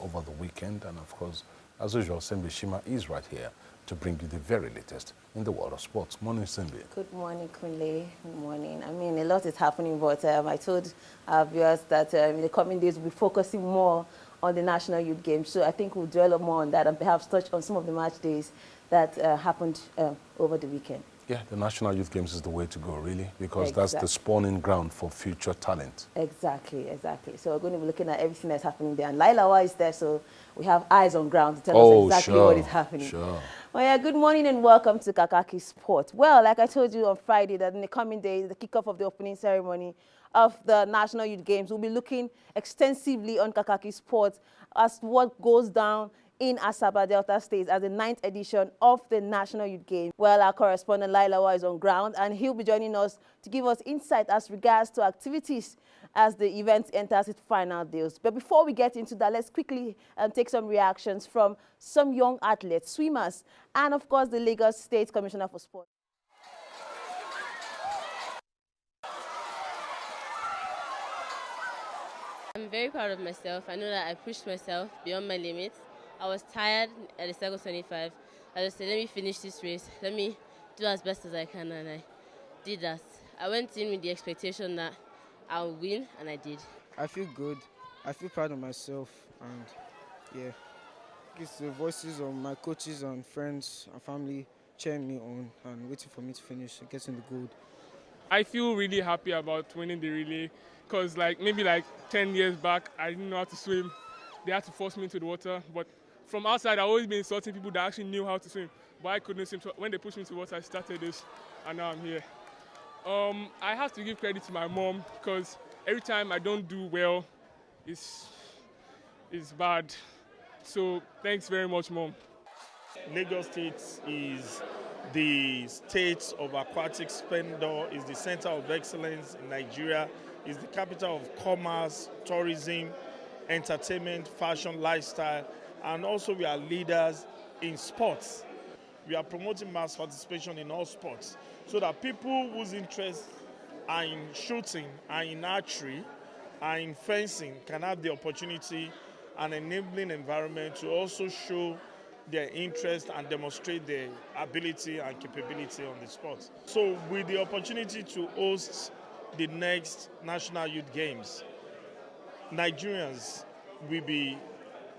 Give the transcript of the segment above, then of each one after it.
over the weekend. And of course, as usual, Simbi Shima is right here to bring you the very latest in the world of sports. Morning, Simbi. Good morning, Kunle. Good morning. I mean, a lot is happening, but I told our viewers that in the coming days we'll be focusing more on the National Youth Games. So I think we'll dwell a lot more on that and perhaps touch on some of the match days that happened over the weekend. Yeah, the National Youth Games is the way to go, really, because Exactly. that's the spawning ground for future talent. Exactly. So we're going to be looking at everything that's happening there. And Lailawa is there, so we have eyes on ground to tell us exactly what is happening. Sure. Well, yeah, good morning and welcome to KAKAKI Sport. Well, like I told you on Friday, that in the coming days, the kickoff of the opening ceremony of the National Youth Games, we'll be looking extensively on KAKAKI Sport as to what goes down in Asaba, Delta State, as the 9th edition of the National Youth Games. Well, our correspondent Lailawa is on ground, and he'll be joining us to give us insight as regards to activities as the event enters its final days. But before we get into that, let's quickly take some reactions from some young athletes, swimmers, and of course the Lagos State Commissioner for Sport. I'm very proud of myself. I know that I pushed myself beyond my limits. I was tired at the second 25. I just said, let me finish this race. Let me do as best as I can, and I did that. I went in with the expectation that I'll win, and I did. I feel good. I feel proud of myself, and yeah, it's the voices of my coaches and friends and family cheering me on and waiting for me to finish and getting the gold. I feel really happy about winning the relay because maybe 10 years back, I didn't know how to swim. They had to force me into the water, but from outside, I've always been insulting people that actually knew how to swim, but I couldn't swim. So when they pushed me into the water, I started this, and now I'm here. I have to give credit to my mom because every time I don't do well, it's bad. So thanks very much, Mom. Lagos State is the state of aquatic splendor, is the center of excellence in Nigeria, is the capital of commerce, tourism, entertainment, fashion, lifestyle, and also we are leaders in sports. We are promoting mass participation in all sports so that people whose interests are in shooting, are in archery, are in fencing can have the opportunity and enabling environment to also show their interest and demonstrate their ability and capability on the sport. So with the opportunity to host the next National Youth Games, Nigerians will be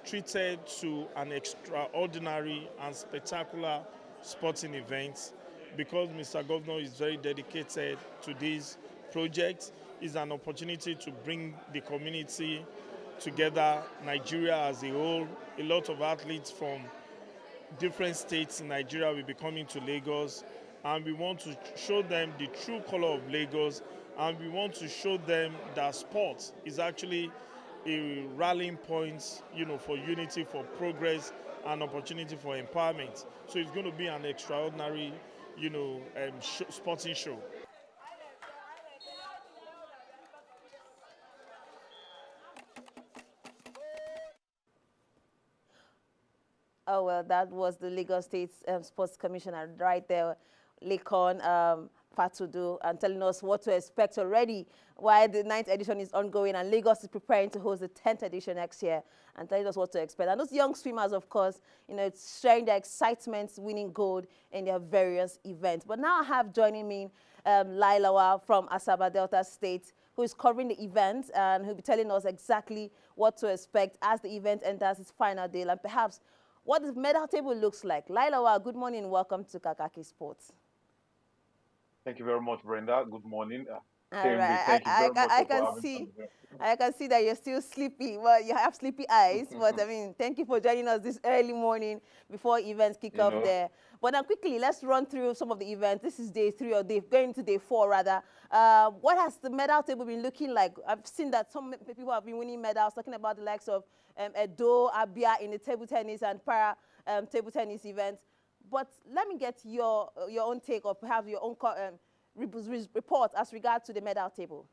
treated to an extraordinary and spectacular sporting event because Mr. Governor is very dedicated to this project. It's an opportunity to bring the community together, Nigeria as a whole. A lot of athletes from different states in Nigeria will be coming to Lagos, and we want to show them the true color of Lagos, and we want to show them that sport is actually a rallying point, for unity, for progress, and opportunity for empowerment. So it's going to be an extraordinary, sporting show. Oh, well, that was the Lagos State Sports Commissioner right there, Lekon Fatudu, and telling us what to expect already while the 9th edition is ongoing and Lagos is preparing to host the 10th edition next year and telling us what to expect. And those young swimmers, of course, sharing their excitement, winning gold in their various events. But now I have joining me Lailawa from Asaba Delta State, who is covering the event and who'll be telling us exactly what to expect as the event enters its final day and perhaps what the medal table looks like. Lailawa, good morning and welcome to KAKAKI Sports. Thank you very much, Brenda. Good morning. All right. Thank you very much for having me. I can see that you're still sleepy. Well, you have sleepy eyes, but I mean, thank you for joining us this early morning before events kick off there. But now quickly, let's run through some of the events. This is day 3 or going into day 4 rather. What has the medal table been looking like? I've seen that some people have been winning medals, talking about the likes of Edo, Abia in the table tennis and para table tennis events. But let me get your own take or perhaps your own report as regards to the medal table.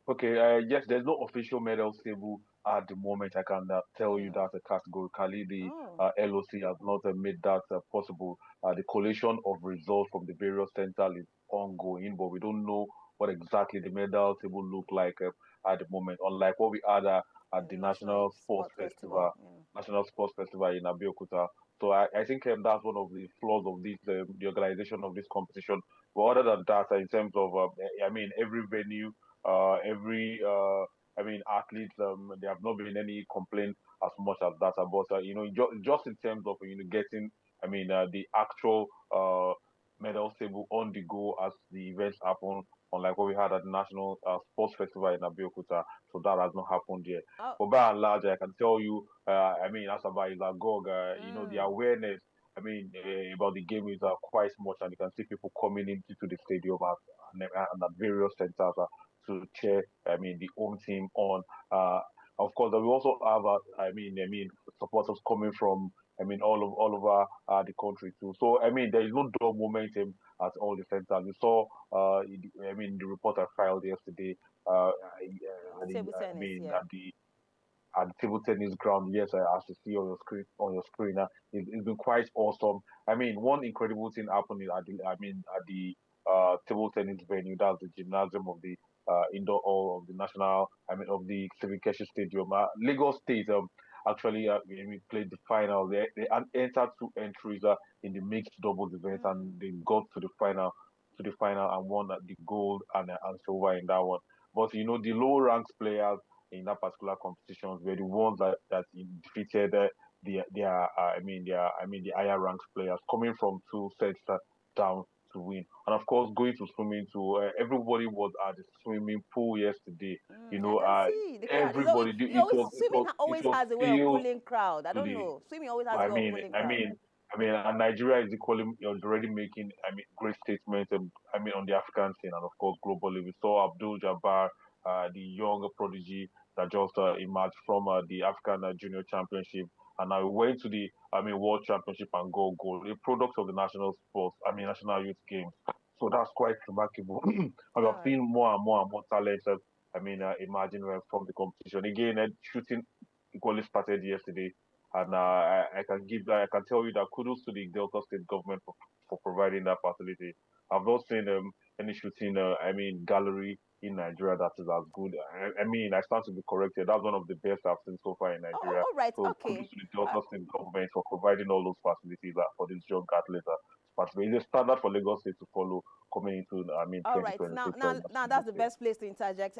Okay, yes, there's no official medals table at the moment. I can tell you that categorically the LOC has not made that possible. The collation of results from the various centers is ongoing, but we don't know what exactly the medal table look like at the moment. Unlike what we had at the National Sports Festival, National Sports Festival in Abeokuta. So I think that's one of the flaws of this the organization of this competition. But other than that, in terms of I mean, every venue, every I mean, athletes, there have not been any complaint as much as that about you know just in terms of getting I mean the actual medal table on the go as the events happen, unlike what we had at the National Sports Festival in Abeokuta. So that has not happened yet. Oh. But by and large, I can tell you, I mean, Asaba is a gog. You know, the awareness, I mean, about the game is quite much, and you can see people coming into the stadium and at various centers to cheer, I mean, the home team on. Of course, we also have, I mean, supporters coming from, I mean, all over the country too. So, I mean, there is no dull momentum at all the centers. We saw, I mean, the report I filed yesterday. Table I tennis, mean, yeah. at the table tennis ground. Yes, as you see on your screen, it's been quite awesome. I mean, one incredible thing happened at the table tennis venue. That's the gymnasium of the indoor hall of the national. I mean, of the Sirikeshi Stadium. Lagos State actually we played the final. They entered two entries in the mixed doubles event, and they got to the final. To the final and won the gold and silver in that one. But you know the low ranks players in that particular competitions were the ones that defeated the higher ranked players coming from two sets down to win. And of course, going to swimming too. Everybody was at the swimming pool yesterday. You I know, can see the crowd. everybody. It was Swimming it always was has a way of filled pulling crowd. I to don't the know. Swimming always has a I way of mean, pulling I crowd. mean, and Nigeria is equally already making, I mean, great statements. I mean, on the African scene and of course globally. We saw Abdul Jabbar, the young prodigy that just emerged from the African Junior Championship, and now we went to the, I mean, World Championship and got gold, a product of the national sports, I mean, national youth games. So that's quite remarkable. And we've seen more and more and more talents. I mean, emerging from the competition. Again, shooting equally started yesterday. And I can tell you that kudos to the Delta State government for providing that facility. I've not seen any shooting, I mean, gallery in Nigeria that is as good. I mean, I stand to be corrected. That's one of the best I've seen so far in Nigeria. All right, So okay. kudos to the Delta State government for providing all those facilities for these young athletes. It's a standard for Lagos State to follow coming into, I mean, All right, 2026. now that's the best place to interject.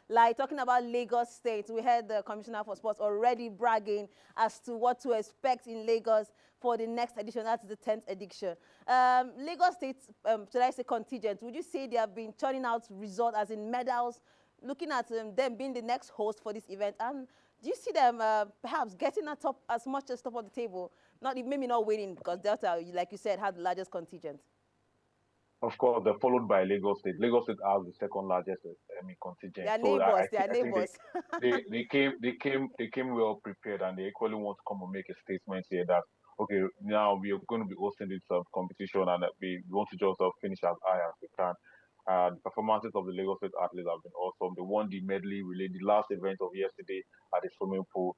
Like talking about Lagos State, we heard the Commissioner for Sports already bragging as to what to expect in Lagos for the next edition. That's the 10th edition. Lagos State, should I say contingent, would you say they have been turning out results as in medals, looking at them being the next host for this event? And do you see them perhaps getting at top as much as top of the table? Maybe not winning because Delta, like you said, had the largest contingent. Of course, they're followed by Lagos State. Lagos State has the second largest, I mean, contingent. They are So neighbors. They are I think neighbors. they came well prepared, and they equally want to come and make a statement here that okay, now we are going to be hosting this competition, and we want to just finish as high as we can. The performances of the Lagos State athletes have been awesome. They won the medley relay, the last event of yesterday at the swimming pool.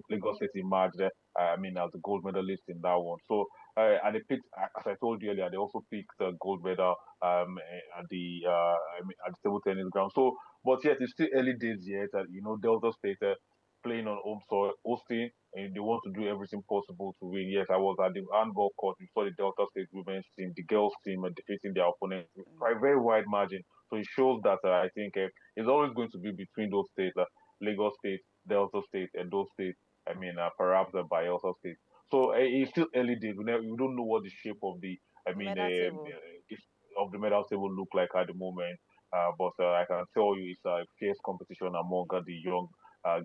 Lagos State emerged, I mean, as the gold medalist in that one. So, and they picked, as I told you earlier, they also picked the gold medal at the I mean, at the table tennis ground. So, but yet it's still early days yet. You know, Delta State playing on home soil, hosting, and they want to do everything possible to win. Yes, I was at the handball court. We saw the Delta State women's team, the girls' team, defeating their opponents by a very wide margin. So it shows that I think it's always going to be between those states, Lagos State, Delta State, and those states. I mean, perhaps Bayelsa State. So it's still early days. We don't know what the shape of the, I mean, Medal table. of the medal table look like at the moment. But I can tell you it's a fierce competition among the young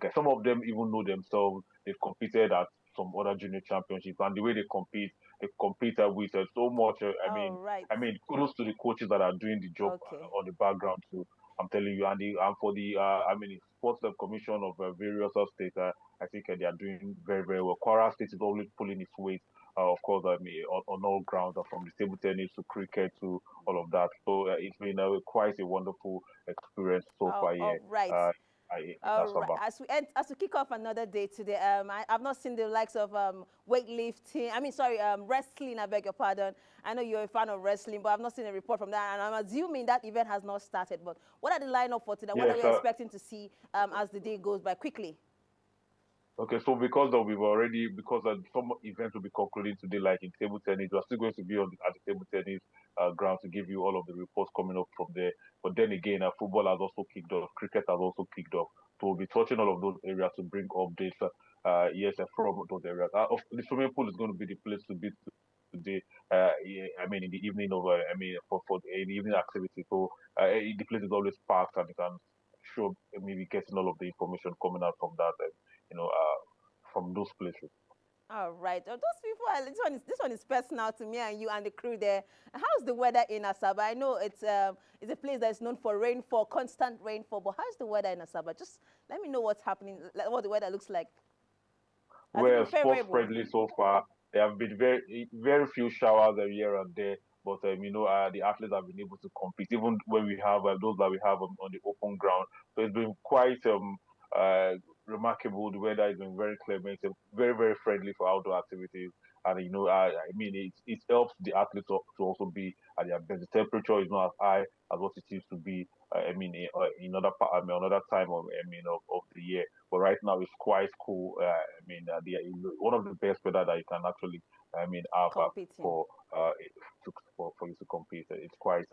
guys. Some of them even know themselves. They've competed at some other junior championships, and the way they compete with so much. Right. I mean, kudos to the coaches that are doing the job on the background too. I'm telling you, and for the I mean, the sports commission of various states, I think they are doing very very well. Kwara State is always pulling its weight. Of course, I mean, on all grounds, from the table tennis to cricket to all of that. So it's been quite a wonderful experience so far. Yeah. Right. in All right. Asaba. As we kick off another day today, I've not seen the likes of weightlifting. I mean, sorry, wrestling. I beg your pardon. I know you're a fan of wrestling, but I've not seen a report from that, and I'm assuming that event has not started. But what are the lineup for today? What are Yes, we expecting to see as the day goes by? Quickly. okay, so because some events will be concluding today, like in table tennis, we're still going to be at the table tennis ground to give you all of the reports coming up from there. But then again, football has also kicked off, cricket has also kicked off. So we'll be touching all of those areas to bring updates, yes, from those areas. The swimming pool is going to be the place to be today. Yeah, I mean, in the evening for the evening activity. So the place is always packed, and you can show maybe getting all of the information coming out from that. From those places. All right. Those people, this one is personal to me and you and the crew there. How's the weather in Asaba? I know it's a place that is known for rainfall, constant rainfall. But how's the weather in Asaba? Just let me know what's happening, what the weather looks like. Has it been Well, sports favorable? friendly so far. There have been very few showers here and there, but the athletes have been able to compete even when we have those that we have on the open ground. So it's been quite uh, remarkable. The weather has been very clement, very friendly for outdoor activities, and it helps the athletes to also be at their best. The temperature is not as high as what it used to be. In another time of the year. But right now it's quite cool. One of the best weather that you can actually, have Competing. for you to compete. It's quite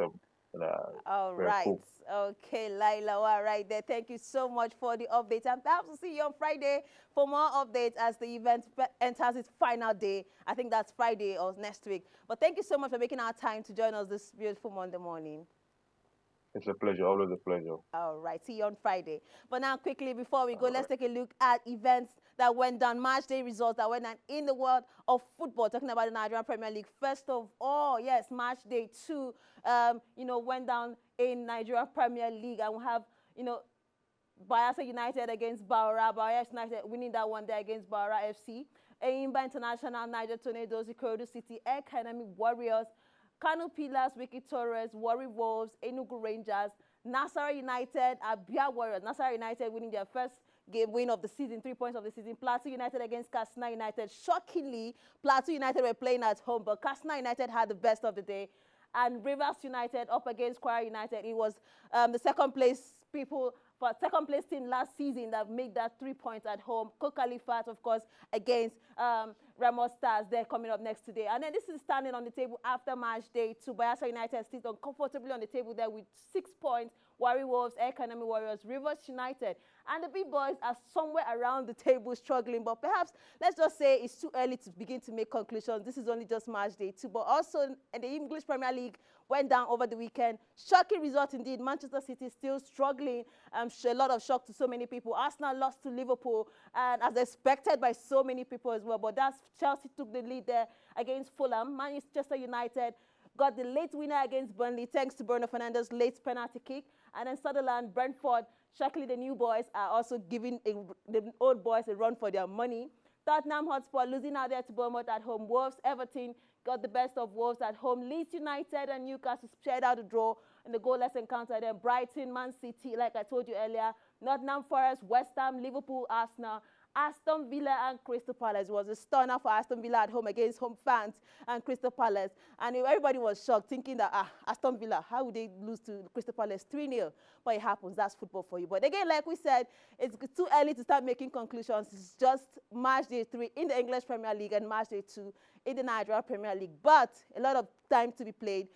All very right. cool. Okay, Laila, all right there. Thank you so much for the update. And perhaps we'll see you on Friday for more updates as the event enters its final day. I think that's Friday or next week. But thank you so much for making our time to join us this beautiful Monday morning. It's a pleasure, always a pleasure. All right, see you on Friday. But now, quickly, before we go, All let's right. take a look at events that went down, match day results that went down in the world of football. Talking about the Nigerian Premier League. First of all, yes, match day 2, went down in Nigeria Premier League. And we have, Bayelsa United against Baura. Bayelsa United winning that one there against Baura FC. Eimba International, Niger Tornadoes, Ikorodu City, Academy Warriors, Kano Pillars, Wiki Torres, Warri Wolves, Enugu Rangers, Nasarawa United, Abia Warriors. Nasarawa United winning their first game win of the season, 3 points of the season. Plateau United against Katsina United. Shockingly, Plateau United were playing at home, but Katsina United had the best of the day. And Rivers United up against Kwara United. It was the second place team last season that made that 3 points at home. Kokalifat, of course, against Ramos Stars. They're coming up next today. And then this is standing on the table after match day 2. Bayelsa United sits comfortably on the table there with 6 points. Warri Wolves, Academy Warriors, Rivers United. And the big boys are somewhere around the table struggling. But perhaps, let's just say it's too early to begin to make conclusions. This is only just match day 2. But also, in the English Premier League went down over the weekend. Shocking result indeed. Manchester City still struggling. A lot of shock to so many people. Arsenal lost to Liverpool, and as expected by so many people as well. But that's Chelsea took the lead there against Fulham. Manchester United got the late winner against Burnley thanks to Bruno Fernandes' late penalty kick. And then Sunderland, Brentford, shockingly the new boys are also giving the old boys a run for their money. Tottenham Hotspur losing out there to Bournemouth at home. Wolves, Everton got the best of Wolves at home. Leeds United and Newcastle shared out the draw in the goalless encounter. Then Brighton, Man City, like I told you earlier. Nottingham Forest, West Ham, Liverpool, Arsenal. Aston Villa and Crystal Palace. It was a stunner for Aston Villa at home against home fans and Crystal Palace. And everybody was shocked, thinking that, Aston Villa, how would they lose to Crystal Palace 3-0? But it happens. That's football for you. But again, like we said, it's too early to start making conclusions. It's just match day 3 in the English Premier League and match day 2 in the Nigeria Premier League. But a lot of time to be played.